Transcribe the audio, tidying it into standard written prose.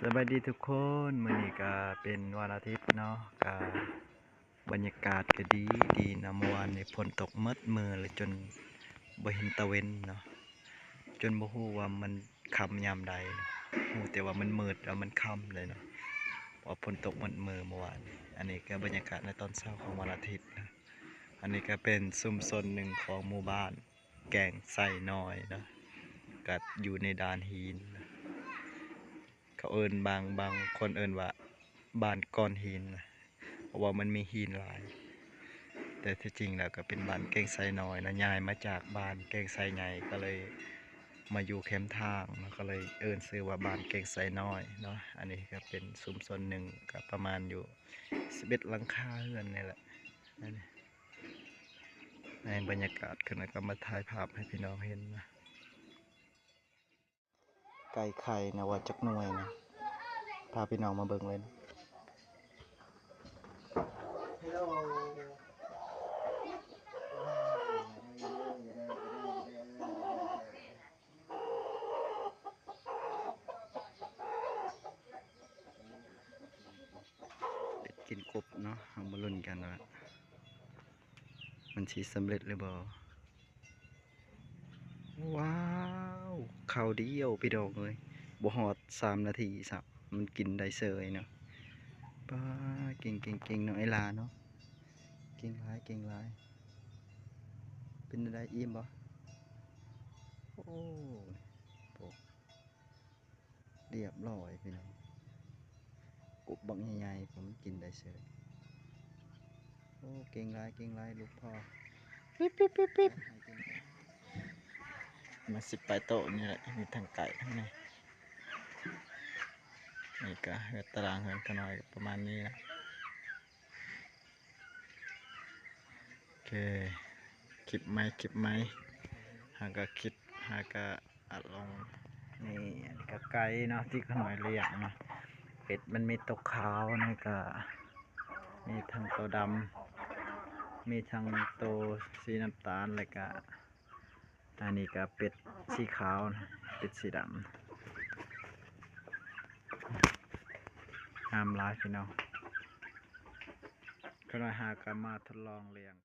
สวัสดีทุกคนมื้อนี้ก็เป็นวันอาทิตย์เนาะก็บรรยากาศก็ดีดีนะเมื่อวานนี้ฝนตกหมดมื้อเลยจนบ่เห็นตะเวนเนาะจนบ่ฮู้ว่ามันค่ำยามใดฮู้แต่ว่ามันมืดแล้วมันค่ำเลยเนาะเพราะฝนตกหมดมื้อเมื่อวานอันนี้ก็บรรยากาศในตอนเช้าของวันอาทิตย์นะอันนี้ก็เป็นชุมชนหนึ่งของหมู่บ้านแก่งไส่น้อยเนาะก็อยู่ในดานหินนะ เขาเอิ้นบางคนเอิ้นว่าบ้านก้อนหินนะเพราะว่ามันมีหินหลายแต่ที่จริงแล้วก็เป็นบ้านแก่งไซน้อยนะย้ายมาจากบ้านแก่งไซใหญ่ก็เลยมาอยู่แคมป์ทางแล้วก็เลยเอิ้นชื่อว่าบ้านแก่งไซน้อยเนาะอันนี้ก็เป็นชุมชนหนึ่งก็ประมาณอยู่11หลังคาเรือนนี่แหละนั่นนี่ในบรรยากาศขึ้นแล้วก็มาถ่ายภาพให้พี่น้องเห็นนะไก่ไข่นะว่าจักหน่วยนะพาพี่น้องมาเบิ่งเลยนะ กินกบเนาะเอามาลุ้นกันว่ามันสิสำเร็จหรือบ่ว้าวข้าวเดียวพี่ดอกเลยบ่ฮอด3 นาทีสักมันกินได้เสยเนาะป้าเก่งเนาะไอ้ลาเนาะเก่งหลายเป็นได้อิ่มบ่โอ้โหเรียบร้อยพี่น้องกบบักใหญ่ๆผมกินได้เสยโอ้เก่งหลายลูกพ่อปิ๊บมาสิไปโต๊ะนี่แหละมีทั้งไก่ทั้งในนี่ก็เฮือตารางเฮือนขน้อยประมาณนี้นะโอเคคลิปไหมหากก็คิดหากก็อัดลงนี่อันนี้ก็ไก่เนาะที่ขน้อยเลี้ยงเนาะเป็ดมันมีตัวขาวนี่ก็มีทั้งตัวดำมีทั้งตัวสีน้ำตาลแล้วก็อันนี้ก็เป็ดสีขาวนะเป็ดสีดำงามหลายพี่น้องขน้อยหาก็มาทดลองเลี้ยง